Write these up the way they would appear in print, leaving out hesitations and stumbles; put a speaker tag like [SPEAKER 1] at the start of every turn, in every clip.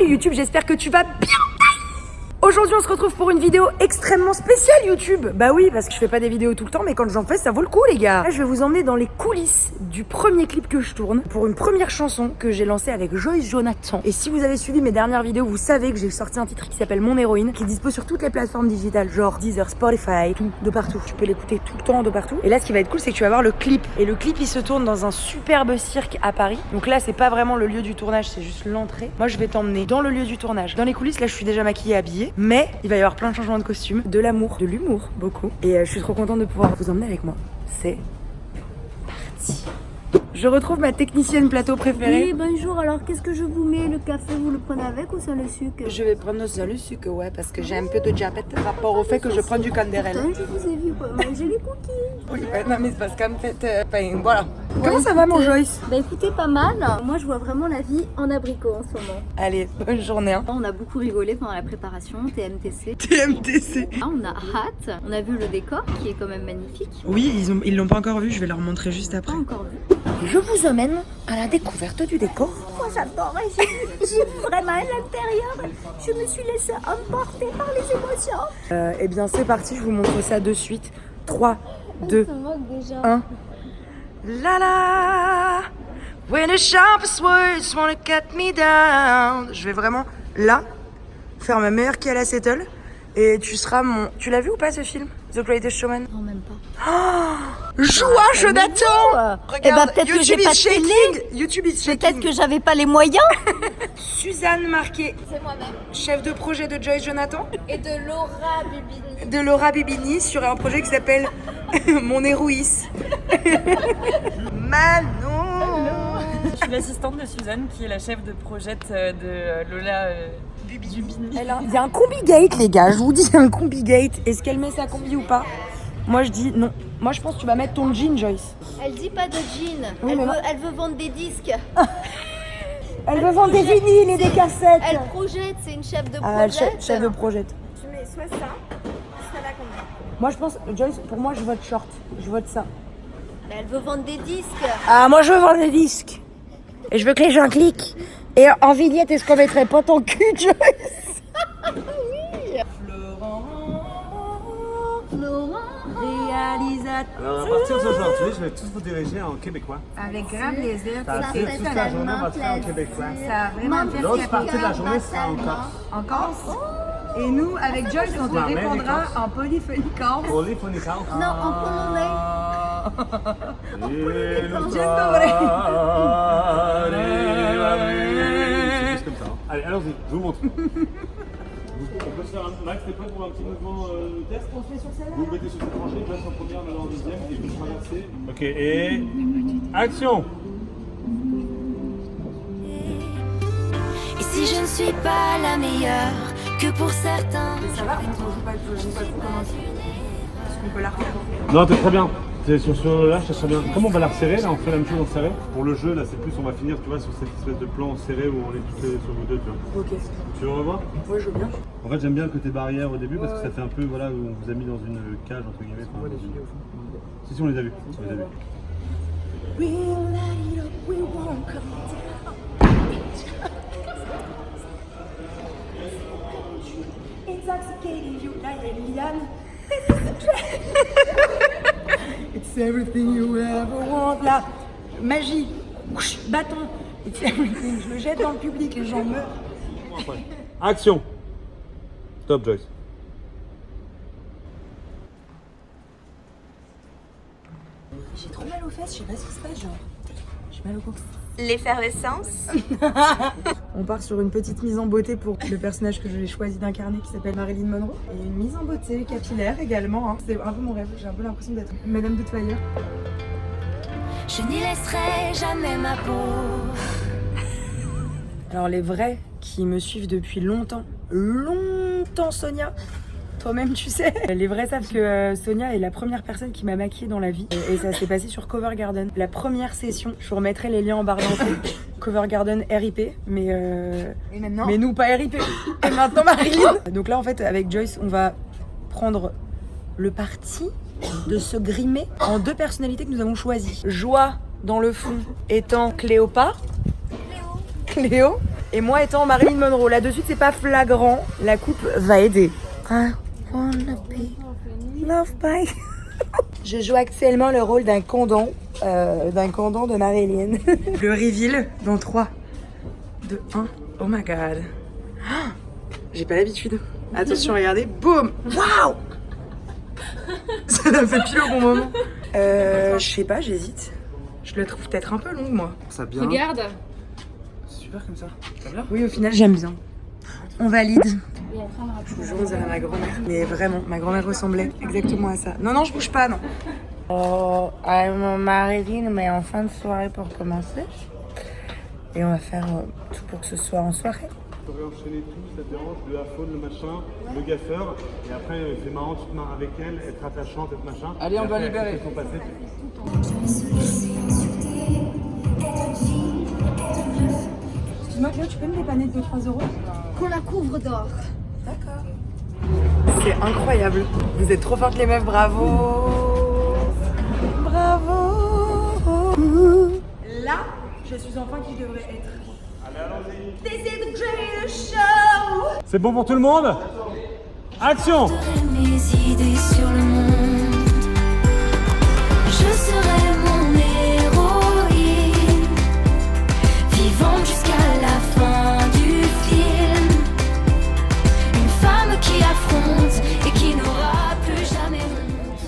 [SPEAKER 1] YouTube, j'espère que tu vas bien. Aujourd'hui on se retrouve pour une vidéo extrêmement spéciale YouTube. Bah oui, parce que je fais pas des vidéos tout le temps, mais quand j'en fais ça vaut le coup les gars. Là je vais vous emmener dans les coulisses du premier clip que je tourne pour une première chanson que j'ai lancée avec Joyce Jonathan. Et si vous avez suivi mes dernières vidéos, vous savez que j'ai sorti un titre qui s'appelle Mon Héroïne, qui est dispo sur toutes les plateformes digitales, genre Deezer, Spotify, tout, de partout. Tu peux l'écouter tout le temps, de partout. Et là ce qui va être cool, c'est que tu vas voir le clip. Et le clip il se tourne dans un superbe cirque à Paris. Donc là c'est pas vraiment le lieu du tournage, c'est juste l'entrée. Moi je vais t'emmener dans le lieu du tournage. Dans les coulisses, là je suis déjà maquillée, habillée. Mais il va y avoir plein de changements de costumes, de l'amour, de l'humour, beaucoup. Et je suis trop contente de pouvoir vous emmener avec moi. C'est parti. Je retrouve ma technicienne plateau préférée.
[SPEAKER 2] Oui, bonjour. Alors, qu'est-ce que je vous mets? Le café, vous le prenez avec ou sans le sucre?
[SPEAKER 1] Je vais prendre sans le sucre, ouais, parce que j'ai un peu de diabète par rapport au fait que je prends du Canderel.
[SPEAKER 2] Putain, je vous ai vu manger les cookies.
[SPEAKER 1] Oui, non, mais c'est parce qu'en fait, voilà. Comment ça va, mon Joyce?
[SPEAKER 2] Bah écoutez, pas mal. Moi, je vois vraiment la vie en abricot en ce moment.
[SPEAKER 1] Allez, bonne journée. Hein.
[SPEAKER 2] On a beaucoup rigolé pendant la préparation, TMTC.
[SPEAKER 1] TMTC.
[SPEAKER 2] Ah, on a hâte. On a vu le décor qui est quand même magnifique.
[SPEAKER 1] Oui, ils l'ont pas encore vu, je vais leur montrer juste après.
[SPEAKER 2] Pas encore vu.
[SPEAKER 1] Je vous emmène à la découverte du décor.
[SPEAKER 2] Moi, j'adore. J'ai vu vraiment à l'intérieur. Je me suis laissée emporter par les émotions.
[SPEAKER 1] Eh bien, c'est parti, je vous montre ça de suite. 3, 2,
[SPEAKER 2] Ça manque déjà.
[SPEAKER 1] 1. La la, when the sharpest words wanna cut me down. Je vais vraiment, là, faire ma meilleure Kiala Settle. Et tu seras mon... Tu l'as vu ou pas ce film? The Greatest Showman?
[SPEAKER 2] Non, même pas.
[SPEAKER 1] Joie Jonathan.
[SPEAKER 2] Eh ben, peut-être que j'ai pas de télé.
[SPEAKER 1] YouTube is shaking.
[SPEAKER 2] Peut-être que j'avais pas les moyens.
[SPEAKER 1] Suzanne Marquet,
[SPEAKER 2] C'est moi-même.
[SPEAKER 1] chef de projet de Joyce Jonathan,
[SPEAKER 2] Et de Laura Bibini.
[SPEAKER 1] de Laura Bibini sur un projet qui s'appelle Mon Héroïs. Manon.
[SPEAKER 3] Je suis l'assistante de Suzanne qui est la chef de projet de Lola Dubini.
[SPEAKER 1] Il y a un combi gate les gars, je vous dis il y a un combi gate. Est-ce qu'elle met sa combi ou pas? Moi je dis non. Moi je pense que tu vas mettre ton jean Joyce.
[SPEAKER 2] Elle dit pas de jean.
[SPEAKER 1] Oui,
[SPEAKER 2] elle,
[SPEAKER 1] mais
[SPEAKER 2] veut,
[SPEAKER 1] moi-
[SPEAKER 2] elle veut vendre des disques.
[SPEAKER 1] Elle veut vendre des vinyles et des cassettes.
[SPEAKER 2] Elle projette, c'est une chef de
[SPEAKER 1] Ah,
[SPEAKER 2] projet.
[SPEAKER 1] chef de projet.
[SPEAKER 2] Tu mets soit ça, soit la combien.
[SPEAKER 1] Moi je pense, Joyce, pour moi je vote short. Je vote ça.
[SPEAKER 2] Elle veut vendre des disques.
[SPEAKER 1] Ah moi je veux vendre des disques. Et je veux que les gens cliquent. Et en vignette, est-ce qu'on mettrait pas ton cul Joyce?
[SPEAKER 2] Florent.
[SPEAKER 1] Réalisateur.
[SPEAKER 4] Alors, à partir d'aujourd'hui, je vais tous vous diriger en québécois.
[SPEAKER 1] Avec grave plaisir.
[SPEAKER 4] Ça
[SPEAKER 2] Ça
[SPEAKER 4] fait
[SPEAKER 2] fait
[SPEAKER 4] toute la journée, on va
[SPEAKER 2] tellement
[SPEAKER 4] te faire en
[SPEAKER 2] plaisir.
[SPEAKER 4] québécois.
[SPEAKER 1] Ça a vraiment fait
[SPEAKER 4] L'autre partie de la journée sera en Corse.
[SPEAKER 1] en Corse. Et nous, avec Joyce, on te
[SPEAKER 4] Ouais, mais
[SPEAKER 1] répondra
[SPEAKER 4] les Corses.
[SPEAKER 1] en polyphonie corse.
[SPEAKER 4] Polyphonical.
[SPEAKER 2] Non, en polonais.
[SPEAKER 4] C'est juste comme ça. Hein. Allez, allons-y, je vous montre. On peut se faire un... Max, t'es prêt pour un petit mouvement test? On se met sur celle-là. Vous vous mettez sur cette rangée, je passe en première, maintenant en deuxième, et vous traversez. Ok, et... Action!
[SPEAKER 5] Et si je ne suis pas la meilleure que pour certains,
[SPEAKER 1] Ça va? On joue pas le jeu comment Est-ce qu'on peut la refaire?
[SPEAKER 4] Non, t'es très bien. T'es sur là, je te très bien. Comment on va la resserrer là? On fait la même chose en serré. Pour le jeu, là, c'est plus, on va finir, tu vois, sur cette espèce de plan serré où on est tous sur vous deux, tu vois.
[SPEAKER 1] Ok.
[SPEAKER 4] Tu veux revoir?
[SPEAKER 1] Ouais, je veux bien.
[SPEAKER 4] En fait, j'aime bien le côté barrière au début parce que ça fait un peu, voilà, où on vous a mis dans une cage, entre guillemets. Enfin, dans une- Si, on les a vus. On les a vus.
[SPEAKER 1] It's everything you ever want. Là, magie, Ouch, bâton. It's everything. Je le jette dans le public, les gens meurent.
[SPEAKER 4] Action! Top, Joyce.
[SPEAKER 1] J'ai trop mal aux fesses, je sais pas ce qui se passe, genre. J'ai mal au coccyx.
[SPEAKER 5] l'effervescence.
[SPEAKER 1] On part sur une petite mise en beauté pour le personnage que j'ai choisi d'incarner qui s'appelle Marilyn Monroe. Et une mise en beauté capillaire également. Hein. C'est un peu mon rêve, j'ai un peu l'impression d'être Madame Doubtfire.
[SPEAKER 5] Je n'y laisserai jamais ma peau.
[SPEAKER 1] Alors les vrais qui me suivent depuis longtemps, Sonia, toi-même tu sais. Les vrais savent que Sonia est la première personne qui m'a maquillée dans la vie. Et ça s'est passé sur Cover Garden. La première session, je vous remettrai les liens en barre d'infos. Cover Garden RIP, mais
[SPEAKER 2] Et maintenant
[SPEAKER 1] mais nous pas RIP. Et maintenant Marilyn. Donc là en fait avec Joyce on va prendre le parti de se grimer en deux personnalités que nous avons choisies. Joie dans le fond étant Cléo. Et Et moi étant Marilyn Monroe. Là, de suite, c'est pas flagrant. La coupe va aider. I wanna be loved by... Je joue actuellement le rôle d'un condom de Marilyn. Le reveal dans 3, 2, 1. Oh my god. Ah, j'ai pas l'habitude. Attention, regardez. Boum. Waouh. Ça m'a fait pile au bon moment. Je sais pas, j'hésite. Je le trouve peut-être un peu long, moi.
[SPEAKER 4] Ça bien.
[SPEAKER 3] Regarde.
[SPEAKER 4] Super comme ça. Ça bien.
[SPEAKER 1] Oui, au final, j'aime bien. On valide. Je vous jure, on dirait ma grand-mère. Mais vraiment, ma grand-mère ressemblait exactement à ça. Non, non, je bouge pas, non. Oh, I'm Marilyn, mais en fin de soirée pour commencer. Et on va faire tout pour que ce soit en soirée.
[SPEAKER 4] On pourrait enchaîner tout, ça te dérange, le iPhone, le machin, le gaffeur. Et après, c'est marrant, tu te marres avec elle, être attachante, être machin.
[SPEAKER 6] Allez, on doit libérer.
[SPEAKER 1] Excuse-moi, Cléo, tu peux me dépanner de 2-3 euros?
[SPEAKER 2] Qu'on la couvre d'or.
[SPEAKER 1] D'accord. C'est incroyable. Vous êtes trop fortes les meufs, bravo. Bravo. Là, je suis enfin qui je devrais être.
[SPEAKER 2] This is the greatest show.
[SPEAKER 4] C'est bon pour tout le monde? Action!
[SPEAKER 5] Mes idées sur le monde. Je serai mon héroïne, vivante jusqu'à la fin du film. Une femme qui affronte et qui n'aura plus jamais honte.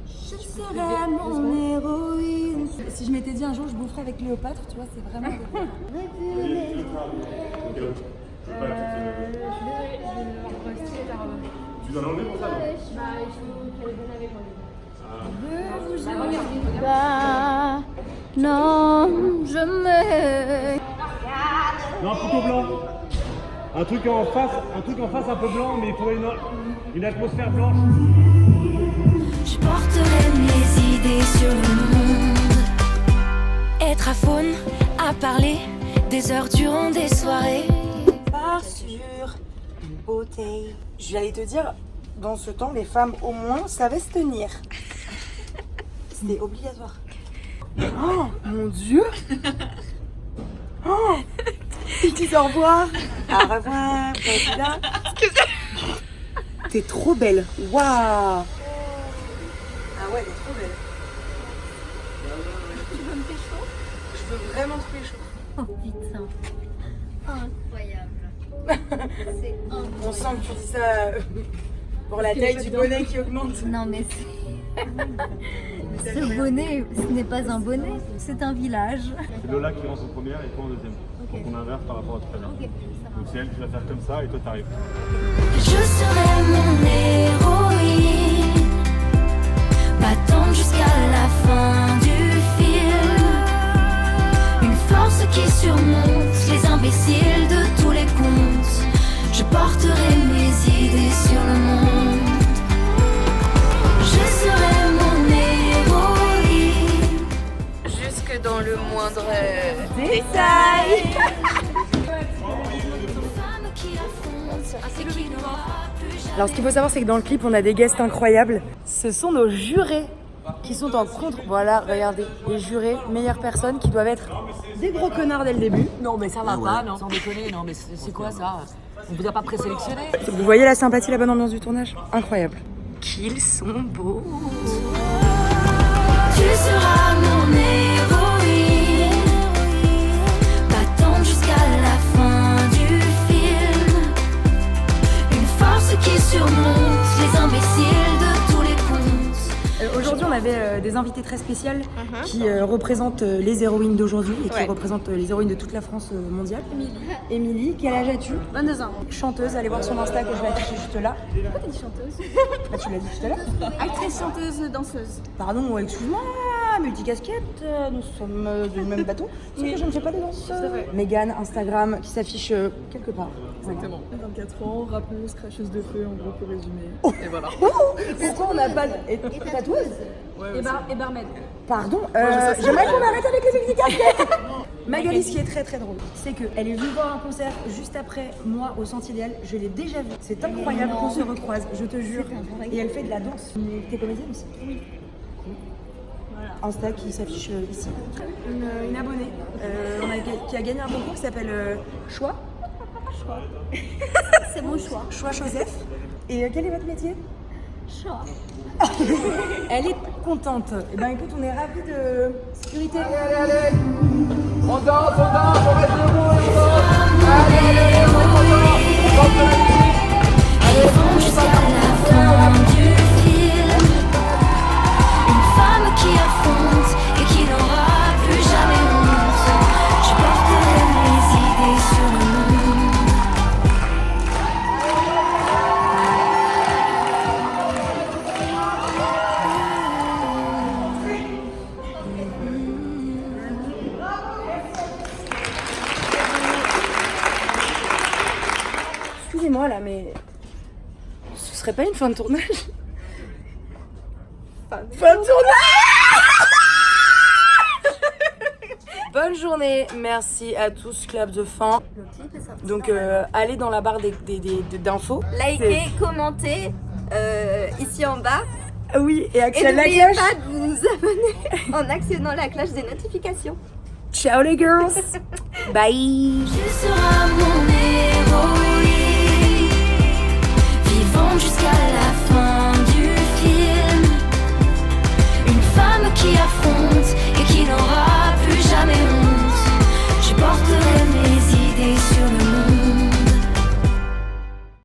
[SPEAKER 2] Je serai mon héroïne.
[SPEAKER 1] Si je m'étais dit un jour je boufferais avec Cléopâtre, tu vois, c'est vraiment...
[SPEAKER 4] Tu dois l'enlever pour ça, non?
[SPEAKER 2] Bah, non, je me...
[SPEAKER 4] Non, plutôt blanc. Un truc en face un peu blanc, mais il faudrait une atmosphère blanche.
[SPEAKER 5] Je porterai mes idées sur le monde. Être à faune, à parler, des heures durant des soirées.
[SPEAKER 1] Pas sur une bouteille. Je vais aller te dire, dans ce temps, les femmes au moins savaient se tenir. C'était obligatoire. Oh mon Dieu. Oh. Ils disent au revoir. Au revoir, président. T'es trop belle. Waouh. Ah ouais, t'es trop belle.
[SPEAKER 2] Tu veux me pécho?
[SPEAKER 1] Je veux vraiment te pécho.
[SPEAKER 2] Oh putain. Incroyable. C'est incroyable.
[SPEAKER 1] On sent que tu dis ça pour la taille du bonnet qui augmente.
[SPEAKER 2] Non mais ce bonnet, ce n'est pas un bonnet, c'est un village.
[SPEAKER 4] C'est Lola qui rentre en première et toi en deuxième.
[SPEAKER 2] Ok.
[SPEAKER 4] Donc on inverse par rapport à tout à l'heure.
[SPEAKER 2] Ok, ça
[SPEAKER 4] Donc c'est elle qui va faire comme ça et toi t'arrives.
[SPEAKER 5] Je serai mon héroïne, battante jusqu'à la fin du film. Une force qui surmonte les imbéciles de tous les contes. Je porterai mes idées sur le monde. Je serai mon héroïne.
[SPEAKER 3] Jusque dans le moindre
[SPEAKER 1] Détail.
[SPEAKER 5] Femme qui affronte et qui n'aura plus jamais.
[SPEAKER 1] Alors ce qu'il faut savoir c'est que dans le clip on a des guests incroyables. Ce sont nos jurés qui sont en contre. Voilà, regardez, les jurés, meilleures personnes qui doivent être des gros connards dès le début.
[SPEAKER 6] Non, mais ça va pas, non, sans déconner. Non, mais c'est quoi ça? On vous a pas présélectionné?
[SPEAKER 1] Vous voyez la sympathie, la bonne ambiance du tournage? Incroyable. Qu'ils sont beaux.
[SPEAKER 5] Tu seras mon héroïne, battante jusqu'à la fin du film. Une force qui surmonte les imbéciles de tous les contes.
[SPEAKER 1] Aujourd'hui on avait des invités très spéciales qui représentent les héroïnes d'aujourd'hui et qui représentent les héroïnes de toute la France mondiale. Émilie, quel âge as-tu?
[SPEAKER 2] 22 ans.
[SPEAKER 1] Chanteuse, allez voir son Insta que je vais afficher juste là.
[SPEAKER 2] Pourquoi t'es une chanteuse?
[SPEAKER 1] Bah, tu l'as dit tout à l'heure.
[SPEAKER 2] Actrice, chanteuse, danseuse.
[SPEAKER 1] Pardon, excuse-moi, multicasquette, nous sommes du même bateau. Sauf que je ne fais pas de danse. Mégane, Instagram, qui s'affiche quelque part.
[SPEAKER 6] Exactement. 24 ans, rappeuse, cracheuse de feu, en gros, pour résumer. Et voilà.
[SPEAKER 1] Pourquoi on n'a pas de... Et tatoueuse?
[SPEAKER 2] Et barmaid.
[SPEAKER 1] Pardon, j'aimerais qu'on arrête avec les multicasquettes. Magali, ce qui est très très drôle, c'est qu'elle est venue voir un concert juste après moi au Sentier idéal. Je l'ai déjà vu. C'est incroyable qu'on se recroise, je te jure. Et elle fait de la danse. T'es comédienne aussi? Oui. Insta qui s'affiche ici. Une abonnée. On a qui a gagné un concours qui s'appelle Choix.
[SPEAKER 2] C'est mon choix.
[SPEAKER 1] Choix Joseph. Et quel est votre métier?
[SPEAKER 2] Choix.
[SPEAKER 1] Elle est contente. Eh ben écoute, on est ravis de sécurité.
[SPEAKER 5] Ils vont jusqu'à la fin du film. Une femme qui affronte et qui n'aura plus jamais honte. Je porterai mes idées sur le monde.
[SPEAKER 1] Excusez-moi là, mais ce serait pas une fin de tournage? Fin de tournage. Bonne journée, merci à tous, club de fin. Donc allez dans la barre d'infos.
[SPEAKER 2] Likez, commentez ici en bas.
[SPEAKER 1] Oui, et
[SPEAKER 2] Et
[SPEAKER 1] actionnez la
[SPEAKER 2] n'oubliez
[SPEAKER 1] cloche.
[SPEAKER 2] pas de vous abonner en actionnant la cloche des notifications.
[SPEAKER 1] Ciao les girls. Bye.
[SPEAKER 5] Je serai